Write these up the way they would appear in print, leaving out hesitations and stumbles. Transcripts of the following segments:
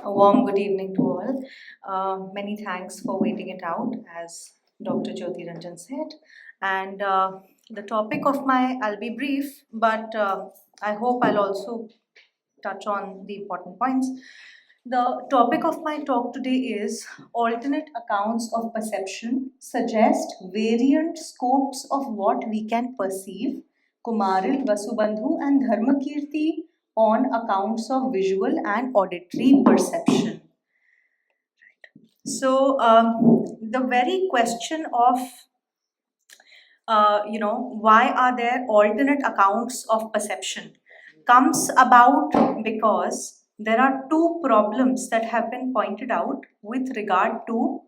A warm good evening to all. Many thanks for waiting it out, as Dr. Jyoti Ranjan said. And the topic of I'll be brief, but I hope I'll also touch on the important points. The topic of my talk today is alternate accounts of perception suggest variant scopes of what we can perceive. Kumārila, Vasubandhu and Dharmakīrti on accounts of visual and auditory perception. So the very question of why are there alternate accounts of perception comes about because there are two problems that have been pointed out with regard to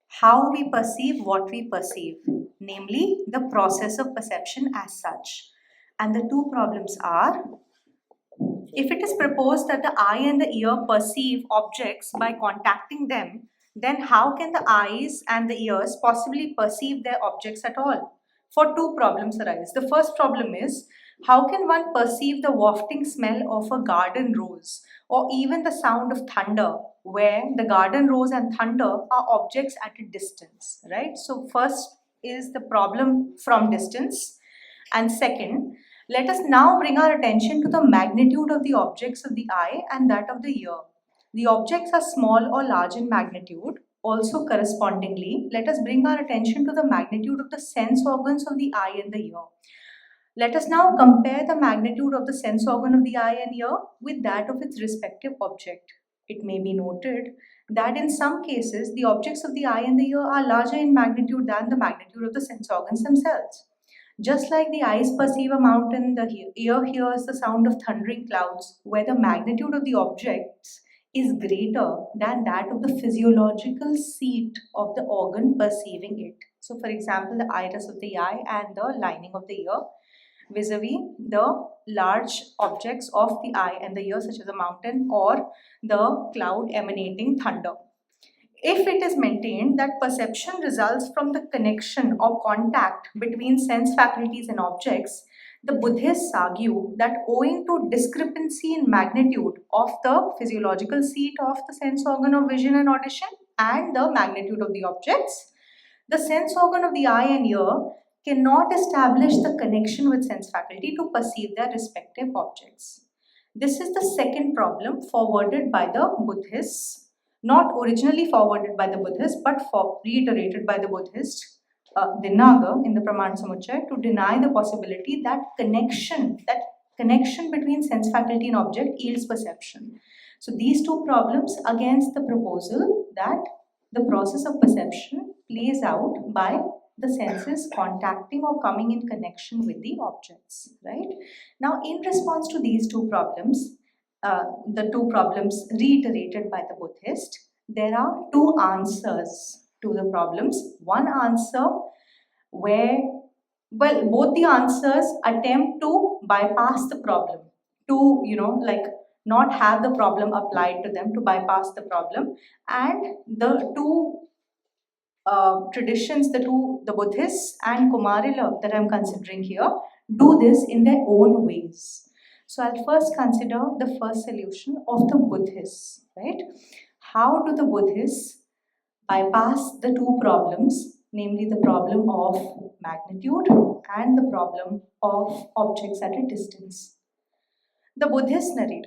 how we perceive what we perceive, namely the process of perception as such. And the two problems are: if it is proposed that the eye and the ear perceive objects by contacting them, then how can the eyes and the ears possibly perceive their objects at all? For two problems arise. The first problem is, how can one perceive the wafting smell of a garden rose or even the sound of thunder, where the garden rose and thunder are objects at a distance, right? So first is the problem from distance, and second, let us now bring our attention to the magnitude of the objects of the eye and that of the ear. The objects are small or large in magnitude. Also correspondingly, let us bring our attention to the magnitude of the sense organs of the eye and the ear. Let us now compare the magnitude of the sense organ of the eye and ear with that of its respective object. It may be noted that in some cases, the objects of the eye and the ear are larger in magnitude than the magnitude of the sense organs themselves. Just like the eyes perceive a mountain, the ear hears the sound of thundering clouds, where the magnitude of the objects is greater than that of the physiological seat of the organ perceiving it. So, for example, the iris of the eye and the lining of the ear vis-a-vis the large objects of the eye and the ear, such as a mountain or the cloud emanating thunder. If it is maintained that perception results from the connection or contact between sense faculties and objects, the Buddhists argue that owing to discrepancy in magnitude of the physiological seat of the sense organ of vision and audition and the magnitude of the objects, the sense organ of the eye and ear cannot establish the connection with sense faculty to perceive their respective objects. This is the second problem forwarded by the Buddhists, not originally forwarded by the Buddhists, but reiterated by the Buddhist Dinaga in the Praman Samuccaya, to deny the possibility that connection between sense faculty and object yields perception. So these two problems against the proposal that the process of perception plays out by the senses contacting or coming in connection with the objects, right? Now, in response to these two problems, the two problems reiterated by the Buddhist, there are two answers to the problems. One answer where, both the answers attempt to bypass the problem, to, not have the problem applied to them, to bypass the problem. And the two traditions, the Buddhists and Kumārila that I'm considering here, do this in their own ways. So I'll first consider the first solution of the Buddhists, right? How do the Buddhists bypass the two problems, namely the problem of magnitude and the problem of objects at a distance? The Buddhists narrate,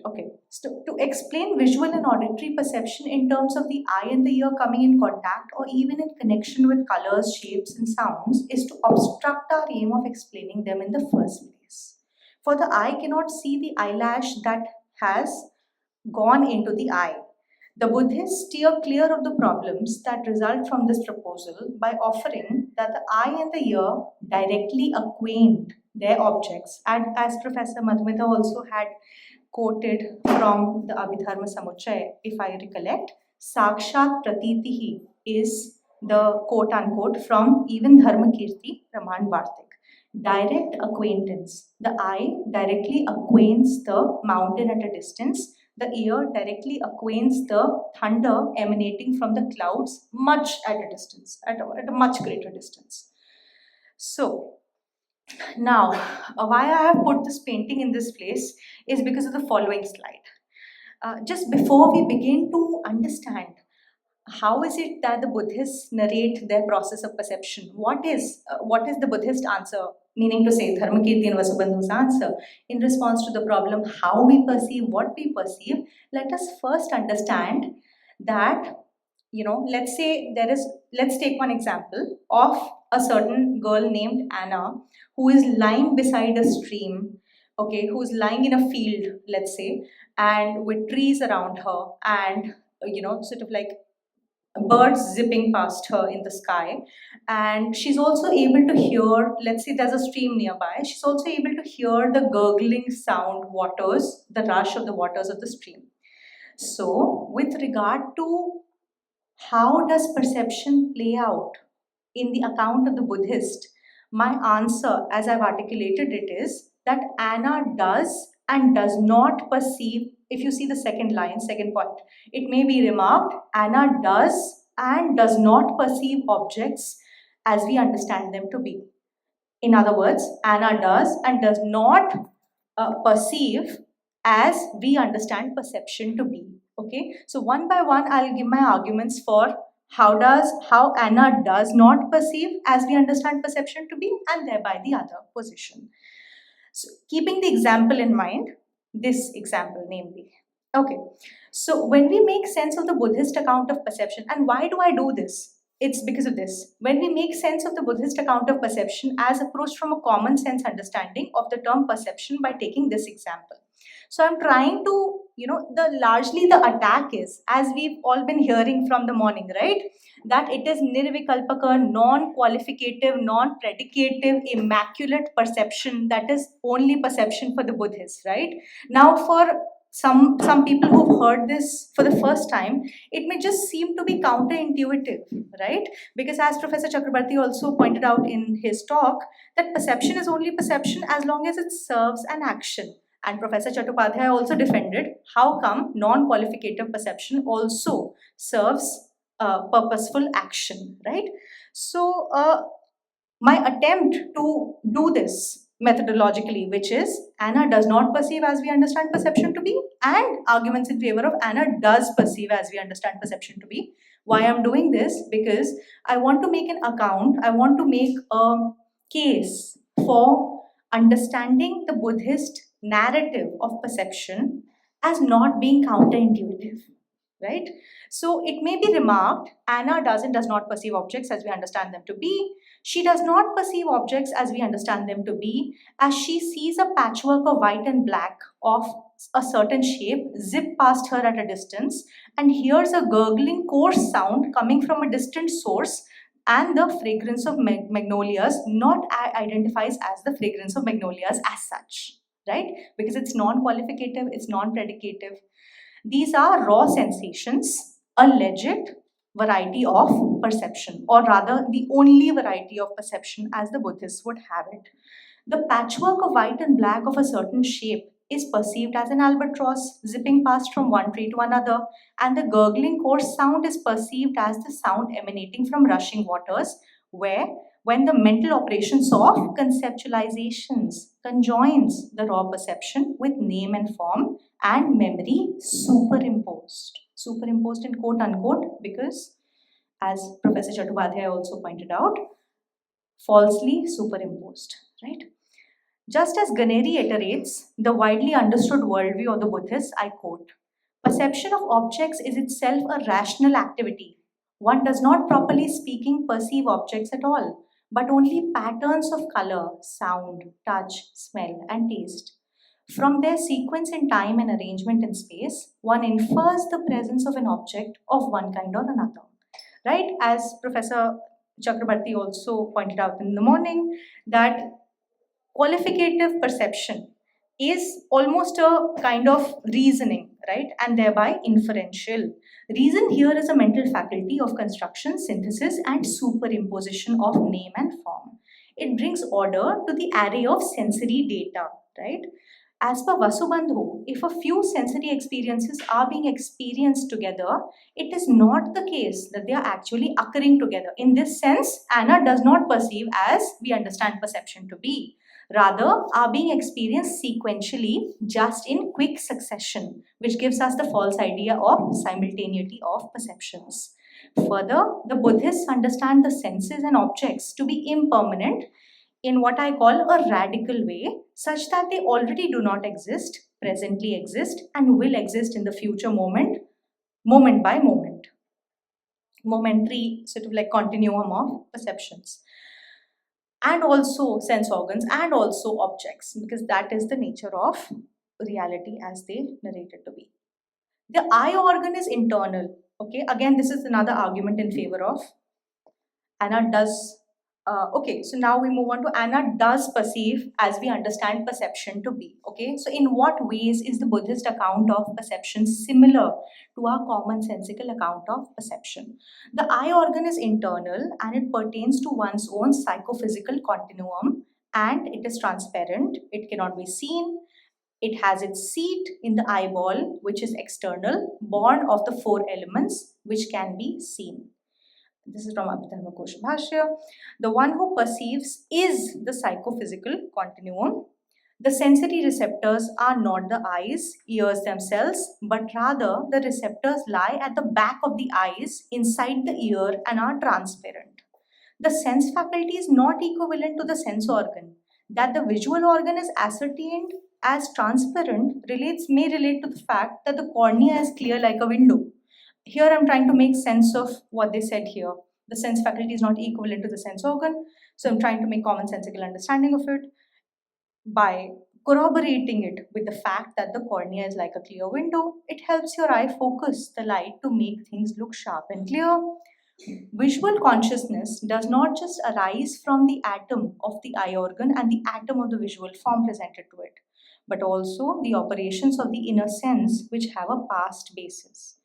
so to explain visual and auditory perception in terms of the eye and the ear coming in contact or even in connection with colors, shapes and sounds is to obstruct our aim of explaining them in the first place. For the eye cannot see the eyelash that has gone into the eye. The Buddhists steer clear of the problems that result from this proposal by offering that the eye and the ear directly acquaint their objects. And as Professor Madhumita also had quoted from the Abhidharma Samuccaya, if I recollect, Sakshat Pratitihi is the quote-unquote from even Dharmakīrti, Raman Vartik. Direct acquaintance. The eye directly acquaints the mountain at a distance. The ear directly acquaints the thunder emanating from the clouds much at a distance, at a much greater distance. So, now, why I have put this painting in this place is because of the following slide. Just before we begin to understand how is it that the Buddhists narrate their process of perception. What is the Buddhist answer? Meaning to say, Dharmakīrti and Vasubandhu's answer in response to the problem how we perceive what we perceive. Let us first understand that, let's take one example of a certain girl named Anna who is lying beside a stream, okay, who's lying in a field, let's say, and with trees around her, and sort of like birds zipping past her in the sky. And she's also able to hear, let's say there's a stream nearby, she's also able to hear the gurgling sound waters, the rush of the waters of the stream. So with regard to how does perception play out in the account of the Buddhist, my answer as I've articulated it is that Anna does and does not perceive. If you see the second line, second point, it may be remarked, Anna does and does not perceive objects as we understand them to be. In other words, Anna does and does not perceive as we understand perception to be. Okay, so one by one I'll give my arguments for how Anna does not perceive as we understand perception to be, and thereby the other position. So keeping the example in mind, this example namely. Okay, so when we make sense of the Buddhist account of perception, and why do I do this? It's because of this. When we make sense of the Buddhist account of perception as approached from a common sense understanding of the term perception by taking this example. So I'm trying to, largely the attack is, as we've all been hearing from the morning, right? That it is nirvikalpaka, non-qualificative, non-predicative, immaculate perception that is only perception for the Buddhists, right? Now for some people who've heard this for the first time, it may just seem to be counterintuitive, right? Because as Professor Chakrabarty also pointed out in his talk, that perception is only perception as long as it serves an action. And Professor Chattopadhyay also defended how come non-qualificative perception also serves purposeful action, right? So my attempt to do this methodologically, which is Anna does not perceive as we understand perception to be, and arguments in favor of Anna does perceive as we understand perception to be. Why I'm doing this? Because I want to make an account, I want to make a case for understanding the Buddhist narrative of perception as not being counterintuitive, right? So it may be remarked, Anna does and does not perceive objects as we understand them to be. She does not perceive objects as we understand them to be, as she sees a patchwork of white and black of a certain shape zip past her at a distance and hears a gurgling coarse sound coming from a distant source, and the fragrance of magnolias not identifies as the fragrance of magnolias as such, right? Because it's non-qualificative, it's non-predicative. These are raw sensations, a legit variety of perception, or rather the only variety of perception as the Buddhists would have it. The patchwork of white and black of a certain shape is perceived as an albatross zipping past from one tree to another, and the gurgling coarse sound is perceived as the sound emanating from rushing waters, where when the mental operations of conceptualizations conjoins the raw perception with name and form and memory superimposed in quote unquote, because as Professor Chattopadhyay also pointed out, falsely superimposed, right? Just as Ganeri iterates the widely understood worldview of the Buddhists, I quote, perception of objects is itself a rational activity. One does not, properly speaking, perceive objects at all, but only patterns of color, sound, touch, smell, and taste. From their sequence in time and arrangement in space, one infers the presence of an object of one kind or another. Right? As Professor Chakrabarty also pointed out in the morning, that qualificative perception is almost a kind of reasoning, right? And thereby inferential. Reason here is a mental faculty of construction, synthesis, and superimposition of name and form. It brings order to the array of sensory data, right? As per Vasubandhu, if a few sensory experiences are being experienced together, it is not the case that they are actually occurring together. In this sense, Anna does not perceive as we understand perception to be. rather are being experienced sequentially, just in quick succession, which gives us the false idea of simultaneity of perceptions. Further, the Buddhists understand the senses and objects to be impermanent in what I call a radical way, such that they already do not exist, presently exist, and will exist in the future moment by moment. Momentary sort of like continuum of perceptions. And also sense organs and also objects, because that is the nature of reality as they narrate it to be. The eye organ is internal. Okay, again, this is another argument in favor of Anna does. Okay, so now we move on to Anna does perceive as we understand perception to be. Okay, so in what ways is the Buddhist account of perception similar to our commonsensical account of perception? The eye organ is internal and it pertains to one's own psychophysical continuum, and it is transparent, it cannot be seen. It has its seat in the eyeball, which is external, born of the four elements, which can be seen. This is from Abhidharmakosha Bhashya. The one who perceives is the psychophysical continuum. The sensory receptors are not the eyes, ears themselves, but rather the receptors lie at the back of the eyes, inside the ear, and are transparent. The sense faculty is not equivalent to the sense organ. That the visual organ is ascertained as transparent may relate to the fact that the cornea is clear like a window. Here I'm trying to make sense of what they said here. The sense faculty is not equivalent to the sense organ, so I'm trying to make commonsensical understanding of it by corroborating it with the fact that the cornea is like a clear window. It helps your eye focus the light to make things look sharp and clear. Visual consciousness does not just arise from the atom of the eye organ and the atom of the visual form presented to it, but also the operations of the inner sense, which have a past basis.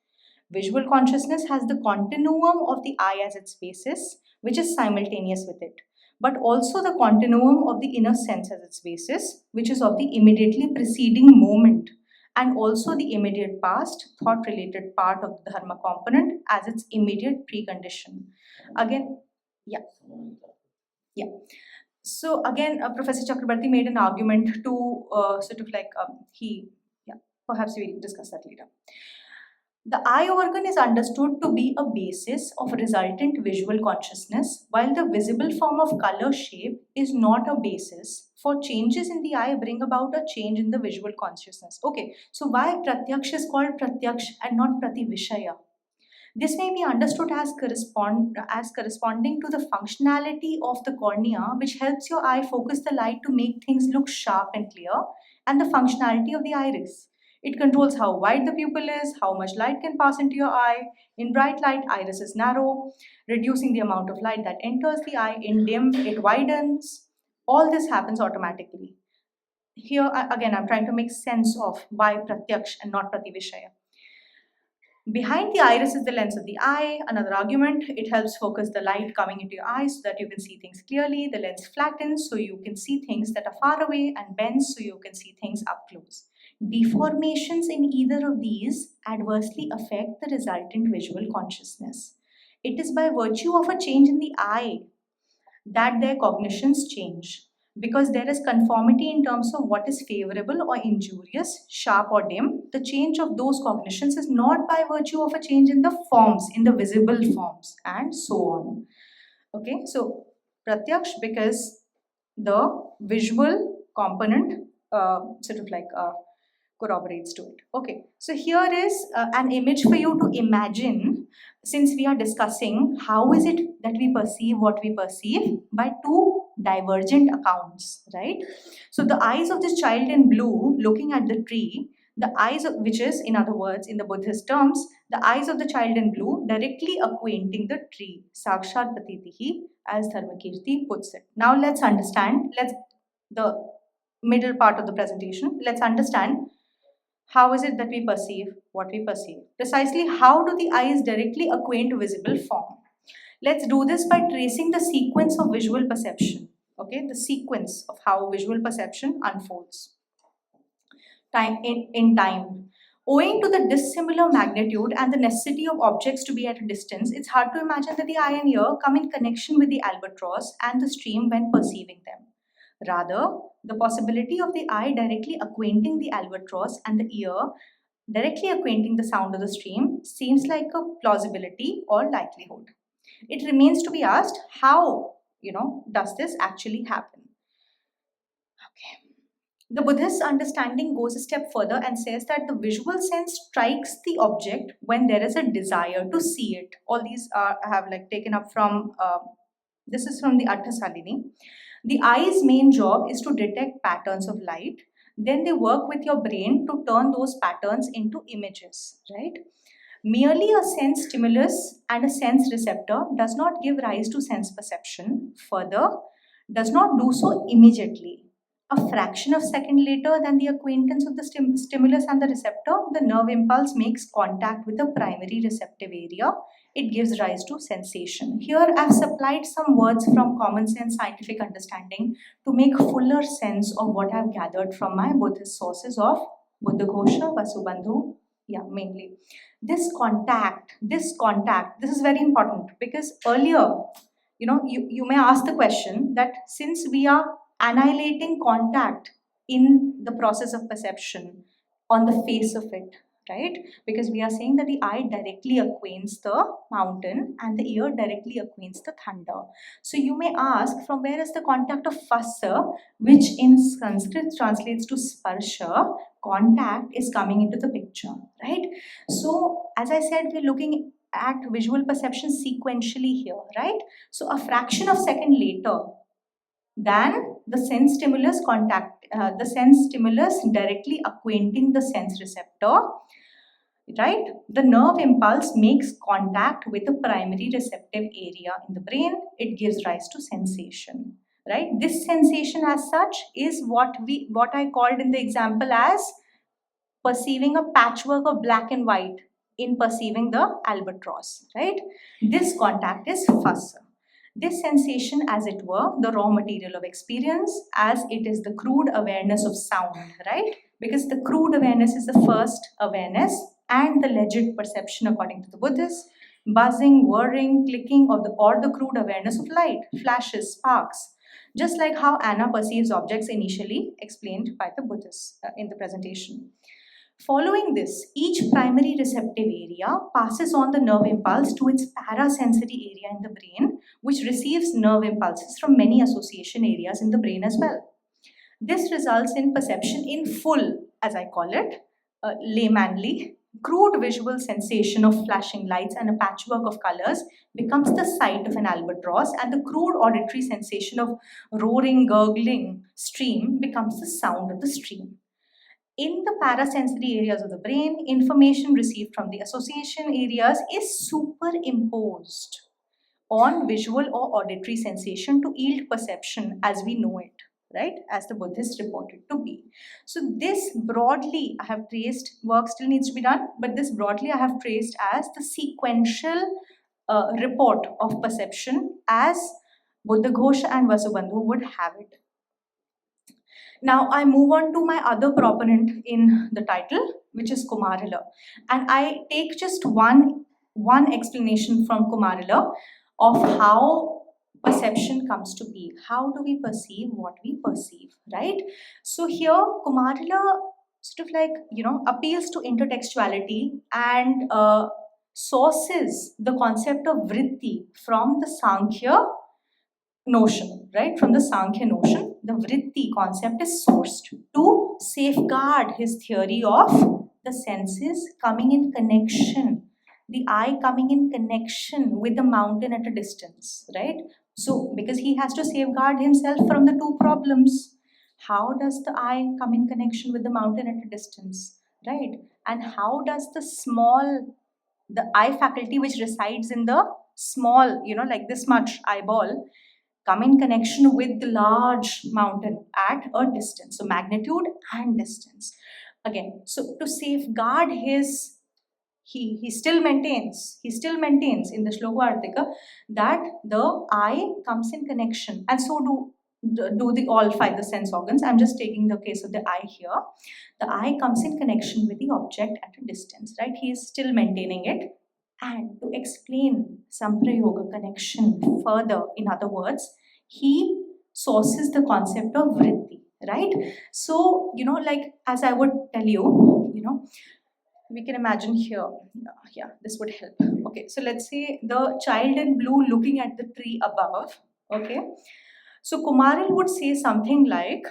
Visual consciousness has the continuum of the eye as its basis, which is simultaneous with it, but also the continuum of the inner sense as its basis, which is of the immediately preceding moment, and also the immediate past, thought-related part of the dharma component as its immediate precondition. Again, yeah. So again, Professor Chakrabarty made an argument to sort of like perhaps we'll discuss that later. The eye organ is understood to be a basis of resultant visual consciousness, while the visible form of color shape is not a basis, for changes in the eye bring about a change in the visual consciousness. Okay, so why Pratyakṣa is called Pratyakṣa and not Prativishaya? This may be understood as corresponding to the functionality of the cornea, which helps your eye focus the light to make things look sharp and clear, and the functionality of the iris. It controls how wide the pupil is, how much light can pass into your eye. In bright light, iris is narrow, reducing the amount of light that enters the eye. In dim, it widens. All this happens automatically. Here, again, I'm trying to make sense of why Pratyakṣa and not Prativishaya. Behind the iris is the lens of the eye. Another argument, it helps focus the light coming into your eyes so that you can see things clearly. The lens flattens so you can see things that are far away, and bends so you can see things up close. Deformations in either of these adversely affect the resultant visual consciousness. It is by virtue of a change in the eye that their cognitions change, because there is conformity in terms of what is favorable or injurious, sharp or dim. The change of those cognitions is not by virtue of a change in the forms, in the visible forms, and so on. Okay, so Pratyakṣa, because the visual component corroborates to it. Okay, so here is an image for you to imagine, since we are discussing how is it that we perceive what we perceive by two divergent accounts, right? So the eyes of this child in blue looking at the tree, the eyes of, which is, in other words, in the Buddhist terms, the eyes of the child in blue directly acquainting the tree, Sakshat Patitihi, as Dharmakīrti puts it. Now let's understand, the middle part of the presentation, let's understand how is it that we perceive what we perceive. Precisely how do the eyes directly acquaint visible form? Let's do this by tracing the sequence of visual perception. Okay, the sequence of how visual perception unfolds in time. Owing to the dissimilar magnitude and the necessity of objects to be at a distance, it's hard to imagine that the eye and ear come in connection with the albatross and the stream when perceiving them. Rather, the possibility of the eye directly acquainting the albatross and the ear directly acquainting the sound of the stream seems like a plausibility or likelihood. It remains to be asked, how, does this actually happen? Okay. The Buddhist understanding goes a step further and says that the visual sense strikes the object when there is a desire to see it. All these I have taken up from, this is from the Arthasalini. The eye's main job is to detect patterns of light. Then they work with your brain to turn those patterns into images, right? Merely a sense stimulus and a sense receptor does not give rise to sense perception. Further, does not do so immediately. A fraction of a second later than the acquaintance of the stimulus and the receptor, the nerve impulse makes contact with the primary receptive area. It gives rise to sensation. Here I've supplied some words from common sense scientific understanding to make fuller sense of what I've gathered from my Buddhist sources of Buddhaghosha, Vasubandhu, mainly. This contact, this is very important because earlier, you may ask the question that since we are annihilating contact in the process of perception on the face of it, right? Because we are saying that the eye directly acquaints the mountain and the ear directly acquaints the thunder. So you may ask, from where is the contact of phassa, which in Sanskrit translates to sparsha? Contact is coming into the picture, right? So as I said, we're looking at visual perception sequentially here, right? So a fraction of a second later than the sense stimulus the sense stimulus directly acquainting the sense receptor, right? The nerve impulse makes contact with the primary receptive area in the brain. It gives rise to sensation, right? This sensation as such is what I called in the example as perceiving a patchwork of black and white in perceiving the albatross, right? This contact is phassa. This sensation, as it were, the raw material of experience, as it is the crude awareness of sound, right? Because the crude awareness is the first awareness and the legit perception according to the Buddhists. Buzzing, whirring, clicking, or the crude awareness of light, flashes, sparks. Just like how Anna perceives objects initially explained by the Buddhists in the presentation. Following this, each primary receptive area passes on the nerve impulse to its parasensory area in the brain, which receives nerve impulses from many association areas in the brain as well. This results in perception in full, as I call it, laymanly. Crude visual sensation of flashing lights and a patchwork of colors becomes the sight of an albatross, and the crude auditory sensation of roaring, gurgling stream becomes the sound of the stream. In the parasensory areas of the brain, information received from the association areas is superimposed on visual or auditory sensation to yield perception as we know it, right? As the Buddhists reported to be. So this broadly I have traced, work still needs to be done, but this broadly I have traced as the sequential report of perception as Buddhaghosha and Vasubandhu would have it. Now I move on to my other proponent in the title, which is Kumārila. And I take just one explanation from Kumārila of how perception comes to be. How do we perceive what we perceive, right? So here Kumārila sort of appeals to intertextuality and sources the concept of vritti from the Sankhya notion, right? From the Sankhya notion, the vritti concept is sourced to safeguard his theory of the senses coming in connection, the eye coming in connection with the mountain at a distance, right? So, because he has to safeguard himself from the two problems. How does the eye come in connection with the mountain at a distance, right? And how does the eye faculty which resides in the small, like this much eyeball, come in connection with the large mountain at a distance? So magnitude and distance. Again, so to safeguard his, he still maintains in the Shloka Artika that the eye comes in connection, and so do the all five the sense organs. I'm just taking the case of the eye here. The eye comes in connection with the object at a distance, right? He is still maintaining it. And to explain Samprayoga connection further, in other words, he sources the concept of vritti, right? So, like as I would tell you, we can imagine here. Yeah, this would help. Okay, so let's say the child in blue looking at the tree above. Okay, so Kumārila would say something like,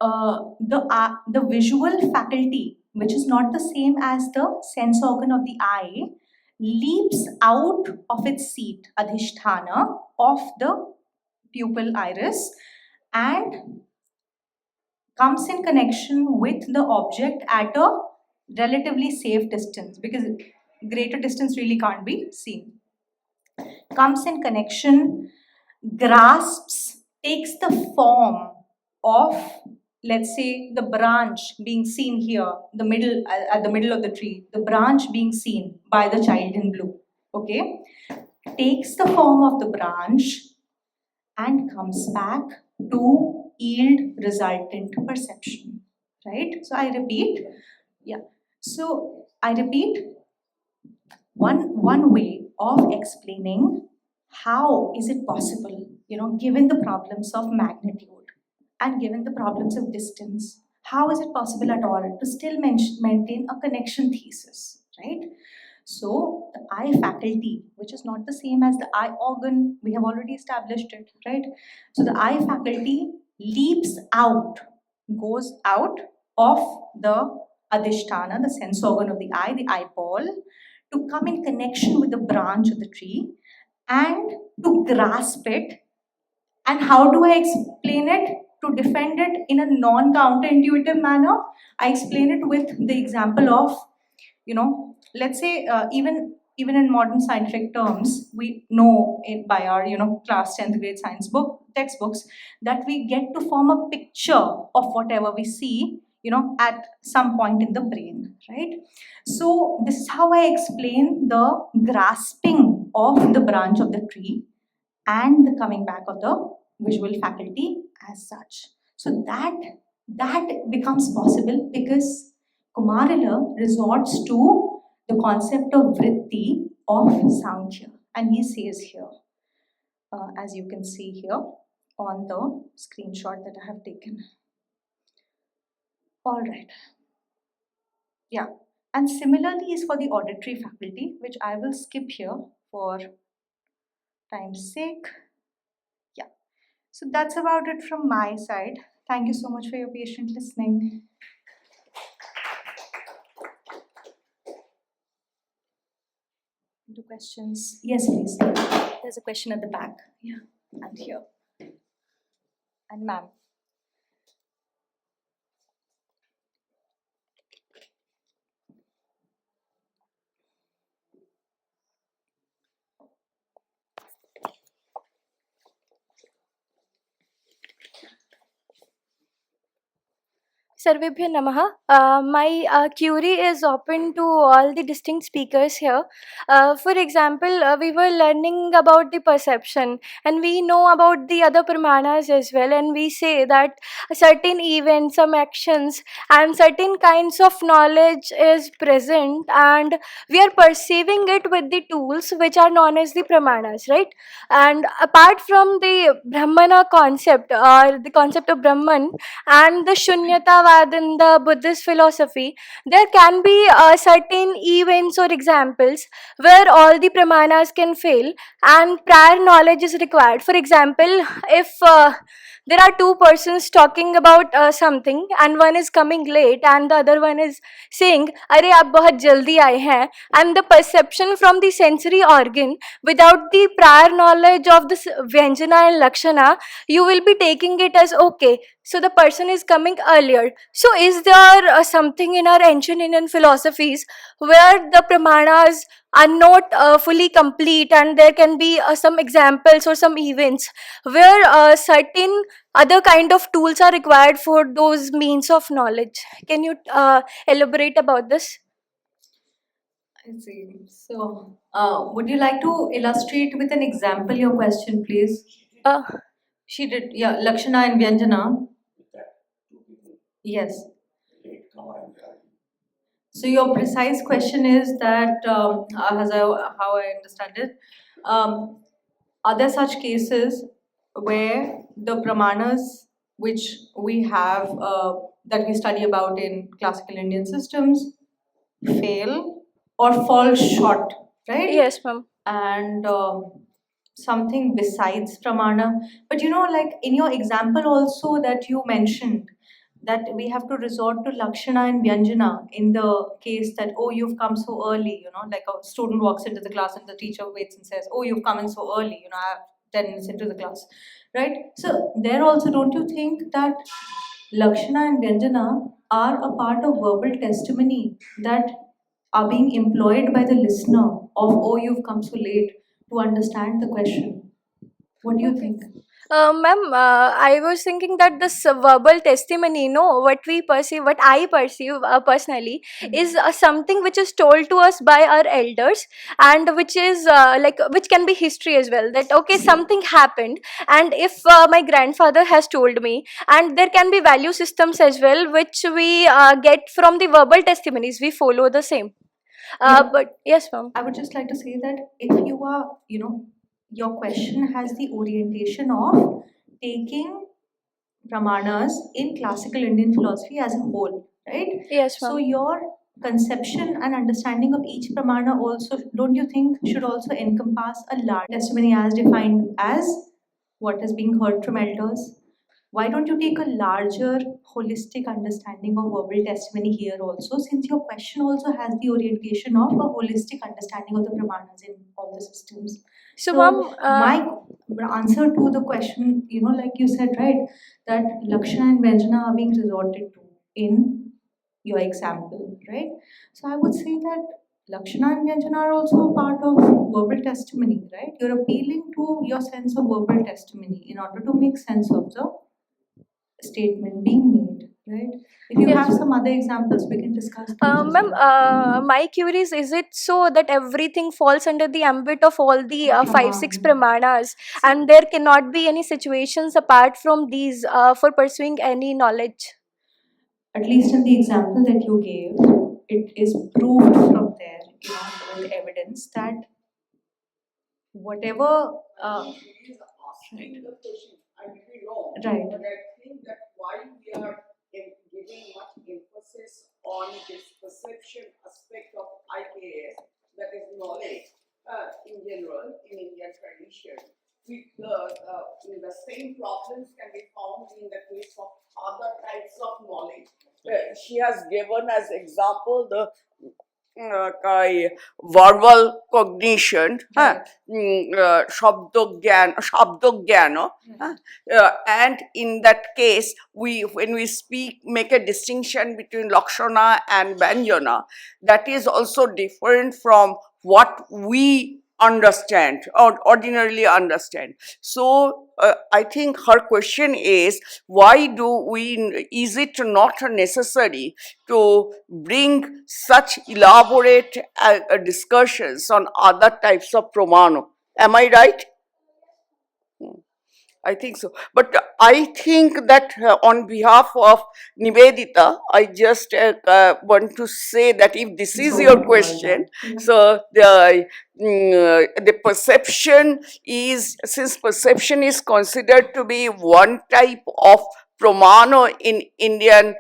the visual faculty, which is not the same as the sense organ of the eye, leaps out of its seat, adhishthana, of the pupil iris, and comes in connection with the object at a relatively safe distance, because greater distance really can't be seen. Comes in connection, grasps, takes the form of, let's say, the branch being seen here, the middle, at the middle of the tree, the branch being seen by the child in blue. Okay, takes the form of the branch and comes back to yield resultant perception, right? So I repeat, one way of explaining how is it possible, given the problems of magnitude and given the problems of distance, how is it possible at all to still maintain a connection thesis, right? So the eye faculty, which is not the same as the eye organ, we have already established it, right? So the eye faculty leaps out, goes out of the adhisthana, the sense organ of the eyeball, to come in connection with the branch of the tree and to grasp it. And how do I explain it? To defend it in a non-counterintuitive manner, I explain it with the example of, let's say, even in modern scientific terms, we know it by our, class 10th grade science textbooks, that we get to form a picture of whatever we see, at some point in the brain, right? So this is how I explain the grasping of the branch of the tree and the coming back of the visual faculty as such. So that becomes possible because Kumārila resorts to the concept of vritti of Sankhya, and he says here, as you can see here on the screenshot that I have taken. All right. Yeah, and similarly is for the auditory faculty, which I will skip here for time's sake. Yeah, so that's about it from my side. Thank you so much for your patient listening. Do questions? Yes, please. There's a question at the back. Yeah, and here. And ma'am. Sarvebhyo Namaha. My query is open to all the distinct speakers here. For example, we were learning about the perception, and we know about the other pramanas as well, and we say that certain events, some actions, and certain kinds of knowledge is present, and we are perceiving it with the tools which are known as the pramanas, right? And apart from the Brahmana concept, or the concept of Brahman, and the Shunyatavad in the Buddhist philosophy, there can be certain events or examples where all the pramanas can fail and prior knowledge is required. For example, if there are two persons talking about something, and one is coming late and the other one is saying, "Arey, aap bahut jaldi aaye hain," and the perception from the sensory organ without the prior knowledge of this Vyanjana and Lakshana, you will be taking it as okay, so the person is coming earlier. So is there something in our ancient Indian philosophies where the pramanas are not fully complete, and there can be some examples or some events where certain other kind of tools are required for those means of knowledge? Can you elaborate about this? I see. So, would you like to illustrate with an example your question, please? Uh, She did, yeah, Lakshana and Vyanjana. Yes. So your precise question is that, how I understand it, are there such cases where the pramanas which we have that we study about in classical Indian systems fail or fall short, right? Yes, ma'am. And something besides pramana. But like in your example also that you mentioned, that we have to resort to lakshana and vyanjana in the case that, oh, you've come so early, like a student walks into the class and the teacher waits and says, oh, you've come in so early, I have 10 minutes into the class, right? So there also, don't you think that lakshana and vyanjana are a part of verbal testimony that are being employed by the listener of, oh, you've come so late, to understand the question? What do you think? Ma'am, I was thinking that this verbal testimony, what we perceive, what I perceive personally, is something which is told to us by our elders, and which is which can be history as well. That okay, something happened, and if my grandfather has told me, and there can be value systems as well, which we get from the verbal testimonies. We follow the same. But yes, ma'am. I would just like to say that if you are, your question has the orientation of taking pramanas in classical Indian philosophy as a whole, right? Yes, ma'am. So your conception and understanding of each pramana also, don't you think, should also encompass a large testimony as defined as what is being heard from elders? Why don't you take a larger holistic understanding of verbal testimony here also, since your question also has the orientation of a holistic understanding of the pramanas in all the systems? So, So ma'am, my answer to the question, like you said, right, that lakshana and vyanjana are being resorted to in your example, right? So I would say that lakshana and vyanjana are also a part of verbal testimony, right? You're appealing to your sense of verbal testimony in order to make sense of the statement being made, right? If you Yes. have some other examples, we can discuss those as Ma'am, well. my query is it so that everything falls under the ambit of all the 5-6 pramanas, and there cannot be any situations apart from these for pursuing any knowledge? At least in the example that you gave, it is proved from there, with evidence that whatever. He is asking the question. I may be wrong, Right. but I think that why we are giving much emphasis on this perception aspect of IKS, that is knowledge, in general, in Indian tradition. The same problems can be found in the case of other types of knowledge. She has given as example the verbal cognition, shabdogyan, and in that case, when we speak, make a distinction between lakshana and vyanjana, that is also different from what we understand or ordinarily understand. So I think her question is, why is it not necessary to bring such elaborate discussions on other types of pramana? Am I right? I think so. But I think that on behalf of Nivedita, I just want to say that if this is your question, so the perception is, since perception is considered to be one type of pramana in Indian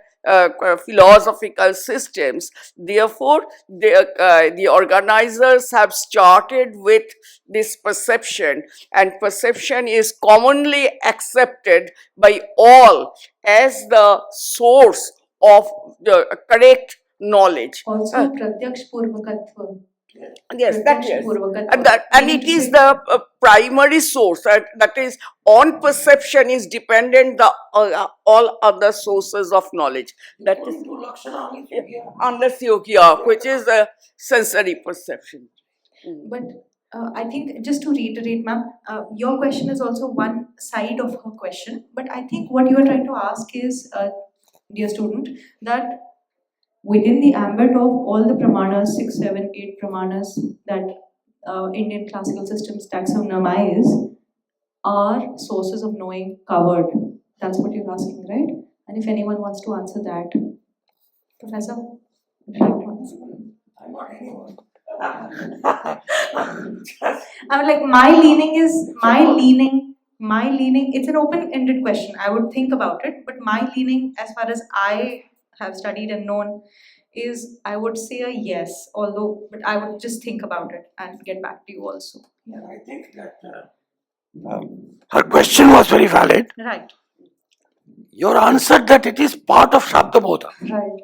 philosophical systems, therefore the organizers have started with this perception, and perception is commonly accepted by all as the source of the correct knowledge. Also, pratyakṣa purvakatva. Yes, that Pratyakṣa is. purvakatva. And it is the primary source, that is, on perception is dependent the all other sources of knowledge. That is unless yogya, which is a sensory perception. But I think, just to reiterate, ma'am, your question is also one side of her question. But I think what you are trying to ask is, dear student, that within the ambit of all the pramanas, 6, 7, 8 pramanas that Indian classical systems taxonomize, are sources of knowing covered? That's what you're asking, right? And if anyone wants to answer that, Professor, would you like to answer? I'm not anyone. I'm like, my leaning my leaning, it's an open-ended question. I would think about it, but my leaning, as far as I have studied and known, is I would say a yes, although, but I would just think about it and get back to you also. Yeah. I think that her question was very valid. Right. Your answer that it is part of Shabdabodha, Right.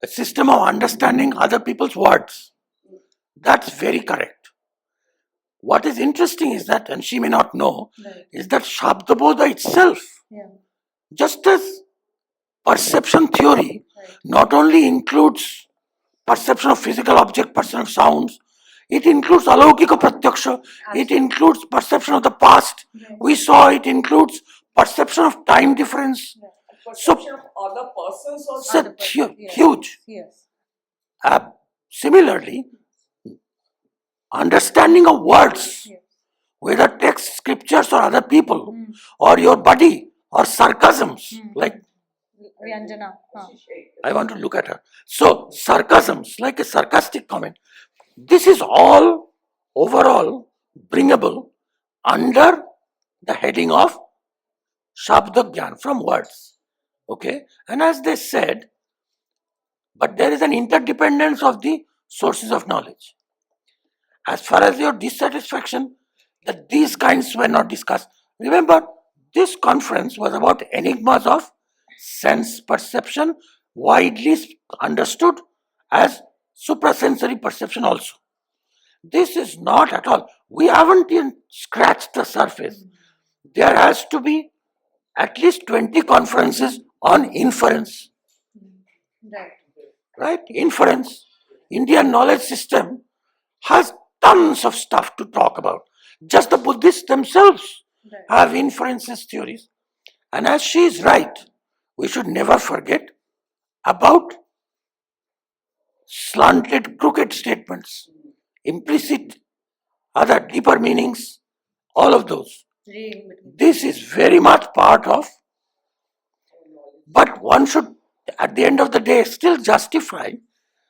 a system of understanding other people's words. That's very correct. What is interesting is that, and she may not know, Right. is that Shabdabodha itself, Yeah. just as perception theory, Right. not only includes perception of physical object, perception of sounds, it includes alaukika pratyakṣa, it includes perception of the past. Right. We saw it includes perception of time difference. Perception of other persons also. It's huge. Yes. Similarly, understanding of words, Yes. whether text, scriptures, or other people, or your body, or sarcasms, like Vyanjana. I want to look at her. So, sarcasms, like a sarcastic comment, this is all overall bringable under the heading of Shabda Gyan, from words. Okay? And as they said, but there is an interdependence of the sources of knowledge. As far as your dissatisfaction that these kinds were not discussed, remember, this conference was about enigmas of sense perception, widely understood as suprasensory perception also. This is not at all. We haven't even scratched the surface. There has to be at least 20 conferences on inference. Right. Right? Inference. Indian knowledge system has tons of stuff to talk about. Just the Buddhists themselves have inferences theories. And as she is right, we should never forget about slanted, crooked statements, implicit, other deeper meanings, all of those. This is very much part of, but one should, at the end of the day, still justify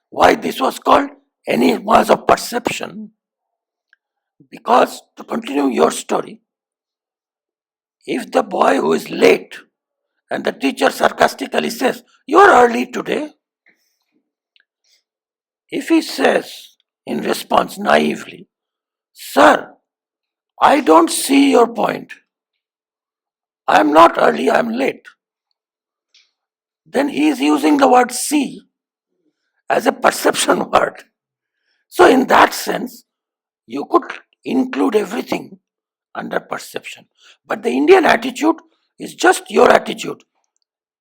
why this was called enigmas of perception. Because, to continue your story, if the boy who is late and the teacher sarcastically says, "You are early today," if he says in response naively, "Sir, I don't see your point. I am not early, I am late," then he is using the word see as a perception word. So, in that sense, you could include everything under perception. But the Indian attitude is just your attitude.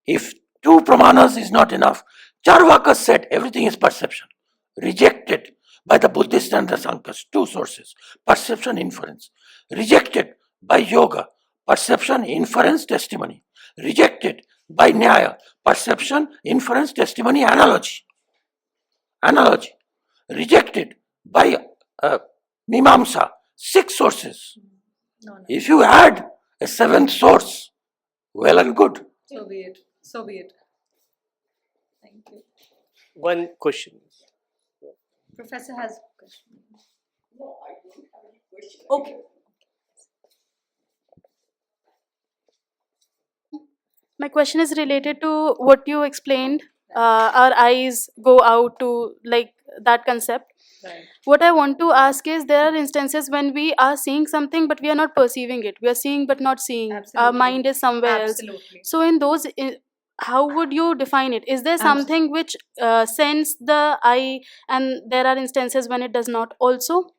If two pramanas is not enough, Charvakas said everything is perception, rejected by the Buddhists and the Sankhas, two sources, perception, inference, rejected by yoga, perception, inference, testimony, rejected by Nyaya, perception, inference, testimony, analogy, rejected by Mimamsa, 6 sources. No. If you add a 7th source, well and good. So be it. So be it. Thank you. One question. Professor has a question. No, I don't have any question. Okay. My question is related to what you explained. Our eyes go out to like that concept. Right. What I want to ask is there are instances when we are seeing something but we are not perceiving it. We are seeing but not seeing. Our Absolutely. mind is somewhere Absolutely. else. So in those, how would you define it? Is there something which sends the eye and there are instances when it does not also?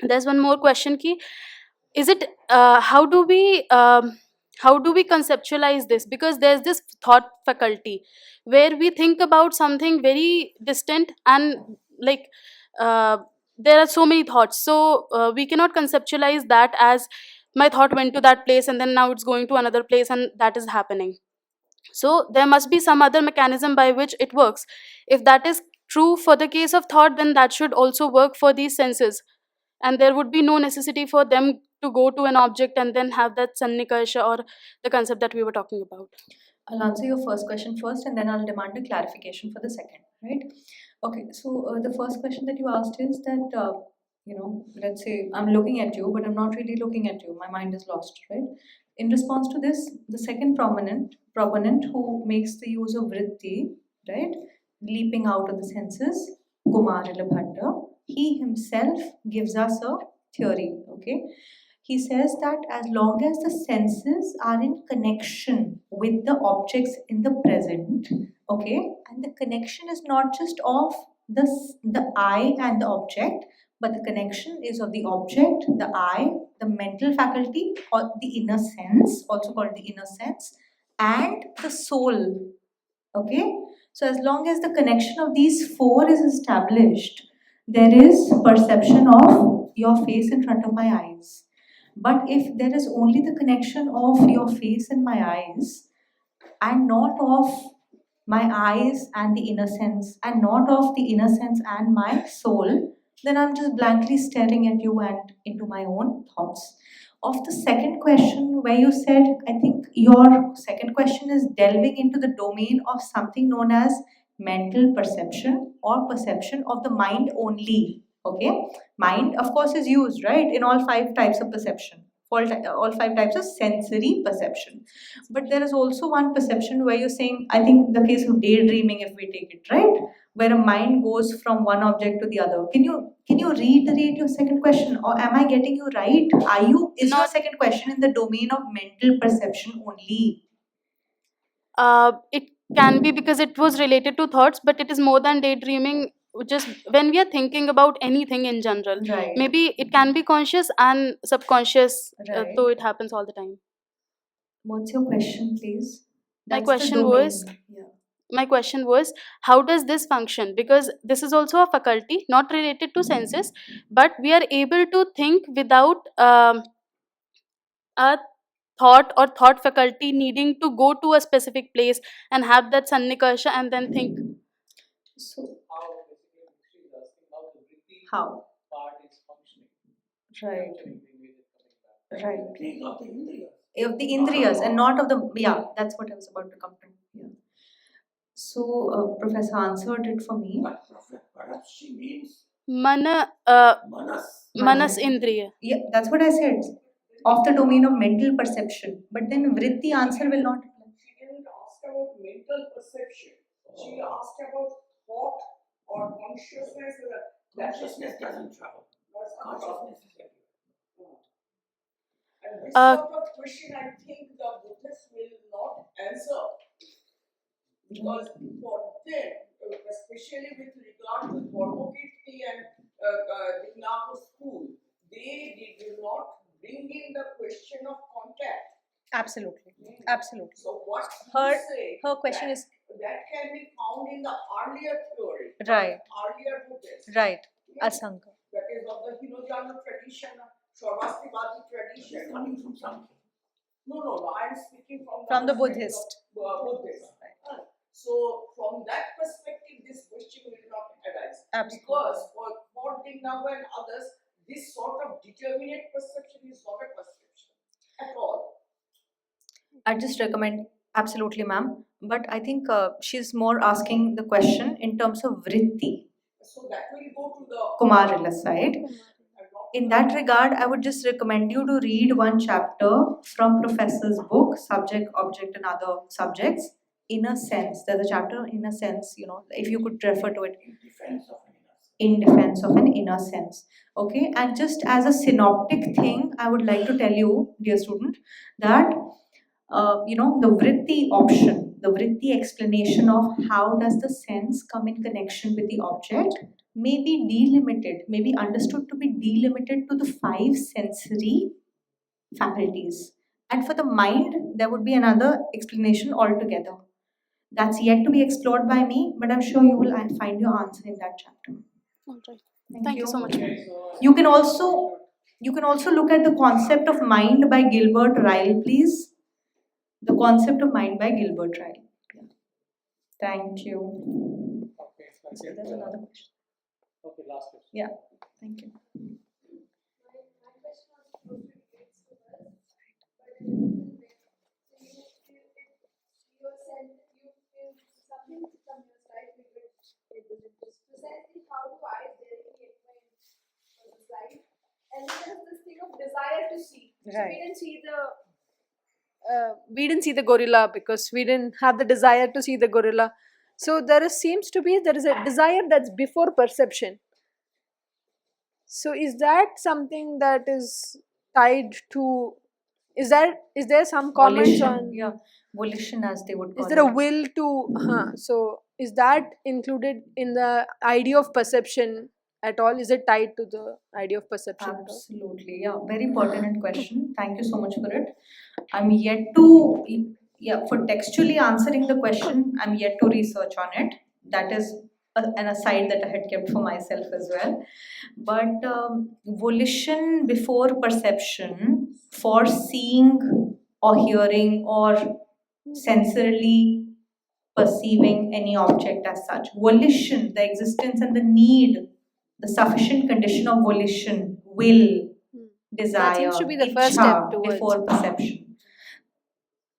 There's one more question ki, is it how do we conceptualize this? Because there's this thought faculty where we think about something very distant and like there are so many thoughts, so we cannot conceptualize that as my thought went to that place and then now it's going to another place and that is happening. So there must be some other mechanism by which it works. If that is true for the case of thought, then that should also work for these senses, and there would be no necessity for them to go to an object and then have that sannikasha or the concept that we were talking about. I'll answer your first question first and then I'll demand a clarification for the second, right? Okay, so the first question that you asked is that let's say I'm looking at you, but I'm not really looking at you. My mind is lost, right? In response to this, the second proponent who makes the use of vritti, right, leaping out of the senses, Kumārila Bhatta, he himself gives us a theory, okay? He says that as long as the senses are in connection with the objects in the present, okay, and the connection is not just of the eye and the object, but the connection is of the object, the eye, the mental faculty, or the inner sense, also called the inner sense, and the soul. Okay? So, as long as the connection of these four is established, there is perception of your face in front of my eyes. But if there is only the connection of your face and my eyes, and not of my eyes and the inner sense, and not of the inner sense and my soul, then I'm just blankly staring at you and into my own thoughts. Of the second question, where you said, I think your second question is delving into the domain of something known as mental perception or perception of the mind only. Okay, mind, of course, is used right in all five types of perception, all five types of sensory perception. But there is also one perception where you're saying, I think the case of daydreaming, if we take it, right? Where a mind goes from one object to the other. Can you reiterate your second question? Or am I getting you right? Is your Not second question in the domain of mental perception only? it can be because it was related to thoughts, but it is more than daydreaming. Just when we are thinking about anything in general, Right. maybe it can be conscious and subconscious, Right. though it happens all the time. What's your question, please? My That's the question domain. was- Yeah. My question was, how does this function? Because this is also a faculty not related to senses, but we are able to think without a thought or thought faculty needing to go to a specific place and have that sannikasha and then think. So How basically she is asking how the vritti how? part is functioning. Right. Actually, we will coming back. Right. Being of the Indriyas. Of the indriyas and not of the, yeah, that's what I was about to come to. Yeah. So Professor answered it for me. But perhaps she means Mana, manas. manas indriya. Yeah, that's what I said. Of the domain of mental perception. But then vritti answer will not. She didn't ask about mental perception. She asked about thought or consciousness. Consciousness doesn't travel. Consciousness is everywhere. And this Uh, sort of question, I think the Buddhists will not answer. Because for them, especially with regard to Dharmakīrti and Enigma school, they did not bring in the question of contact. Absolutely. Absolutely. So what Her- you say, her question that, is- that can be found in the earlier theory, Right. earlier Buddhists. Right. Yeah. Asanga. That is of the Hinojana tradition, Sarvastivadi tradition. Coming from something. No, I am speaking from From the perspective Buddhist. of, Buddhist. So from that perspective, this question will not arise. Absolutely. Because for Enigma and others, this sort of determinate perception is not a perception at all. I just recommend, absolutely, ma'am. But I think she's more asking the question in terms of vritti, So that will go to the Kumārila side. and not In that regard, I would just recommend you to read one chapter from Professor's book, Subject, Object, and Other Subjects. In a sense, there's a chapter in a sense, if you could refer to it, In defense of an inner. in defense of an inner sense. Okay, and just as a synoptic thing, I would like to tell you, dear student, that the vritti option, the vritti explanation of how does the sense come in connection with the object may be delimited, may be understood to be delimited to the 5 sensory faculties. And for the mind, there would be another explanation altogether. That's yet to be explored by me, but I'm sure you will find your answer in that chapter. All right. Thank Thank you so much. You can also look at the concept of mind by Gilbert Ryle, please. The concept of mind by Gilbert Ryle. Yeah. Thank you. Okay, So there's another question. okay, last question. Yeah. Thank you. My question was closely related to this, but in a different way. So you said that you feel something from your slightly good. Precisely how do I directly explain the And then there's this thing of desire to see. So Right. we didn't see the gorilla because we didn't have the desire to see the gorilla. So seems to be there is a desire that's before perception. So is that something that is tied to? Is there some comments Volition, on? yeah, volition as they would call Is there a it. will to? So is that included in the idea of perception at all? Is it tied to the idea of perception at all? Absolutely, yeah, very pertinent question. Thank you so much for it. I'm yet to, for textually answering the question, I'm yet to research on it. That is an aside that I had kept for myself as well. But volition before perception for seeing or hearing or sensorily perceiving any object as such. Volition, the existence and the need, the sufficient condition of volition, will, desire, That seems to be the first step ichha towards before perception.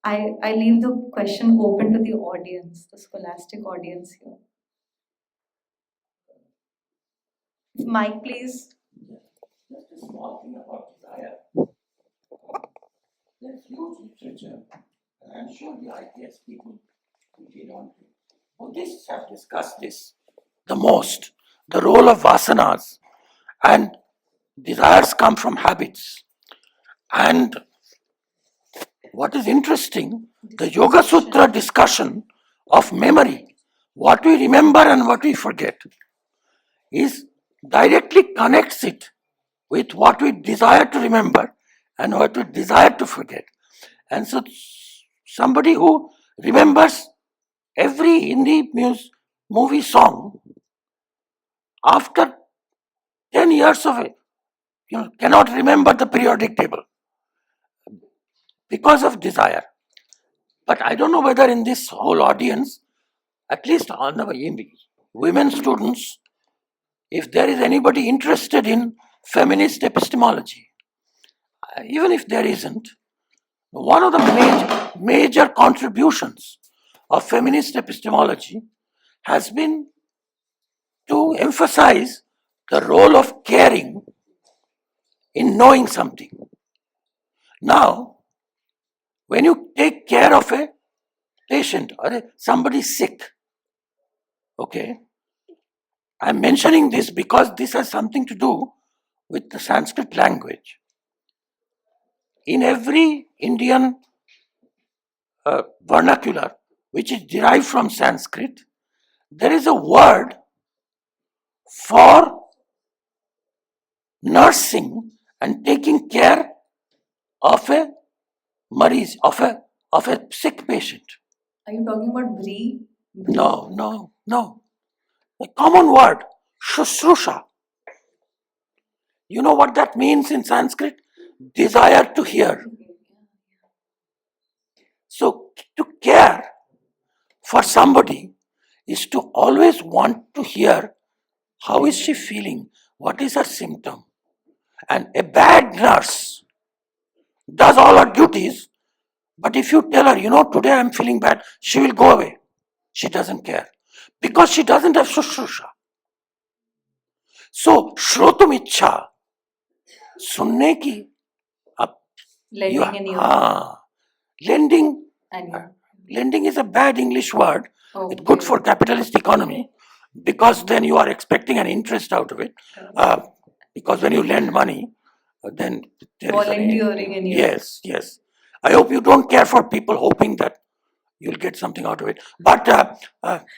I leave the question open to the audience, the scholastic audience here. Mike, please. Just a small thing about desire. There's huge literature, and I'm sure the IPS people will get on to it. Buddhists have discussed this the most, the role of vasanas, and desires come from habits. And what is interesting, the Yoga Sutra discussion of memory, what we remember and what we forget, is directly connects it with what we desire to remember and what we desire to forget. And so somebody who remembers every Hindi movie song after 10 years of it, cannot remember the periodic table because of desire. But I don't know whether in this whole audience, at least on the women students, if there is anybody interested in feminist epistemology, even if there isn't, one of the major contributions of feminist epistemology has been to emphasize the role of caring in knowing something. Now, when you take care of a patient or somebody sick, okay, I'm mentioning this because this has something to do with the Sanskrit language. In every Indian vernacular, which is derived from Sanskrit, there is a word for nursing and taking care of a mariz, of a sick patient. Are you talking about Bri? No. A common word, shushrusha. You know what that means in Sanskrit? Desire to hear. So to care for somebody is to always want to hear how is she feeling, what is her symptom. And a bad nurse does all her duties, but if you tell her, today I'm feeling bad, she will go away. She doesn't care because she doesn't have shushrusha. So shrotum ichha, sunne ki, Lending in your lending is a bad English word. Okay. It's good for capitalist economy because then you are expecting an interest out of it. Because when you lend money, then there volunteering in you. Yes. I hope you don't care for people hoping that you'll get something out of it. But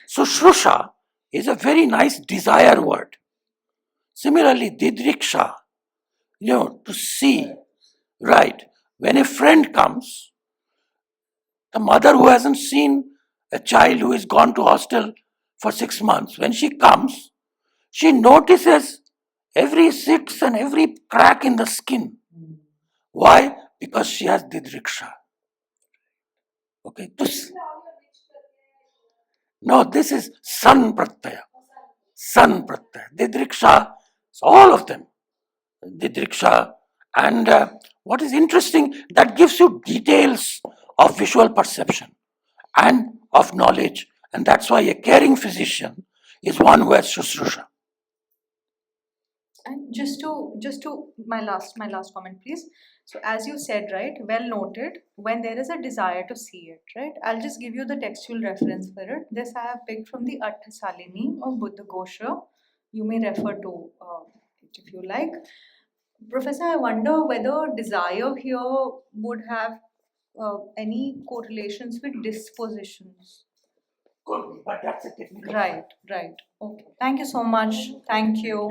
so shrusha is a very nice desire word. Similarly, didriksha, to see, right? When a friend comes, the mother who hasn't seen a child who is gone to hostel for 6 months, when she comes, she notices every six and every crack in the skin. Why? Because she has didriksha. Okay. No, this is san pratyaya. San pratyaya. Didriksha, all of them. Didriksha. And what is interesting, that gives you details of visual perception and of knowledge. And that's why a caring physician is one who has shushrusha. And just to my last comment, please. So as you said, right, well noted, when there is a desire to see it, right? I'll just give you the textual reference for it. This I have picked from the Salini of Buddha Kosha. You may refer to it if you like. Professor, I wonder whether desire here would have any correlations with dispositions. Could be, but that's a technical. Right. Okay. Thank you so much. Thank you.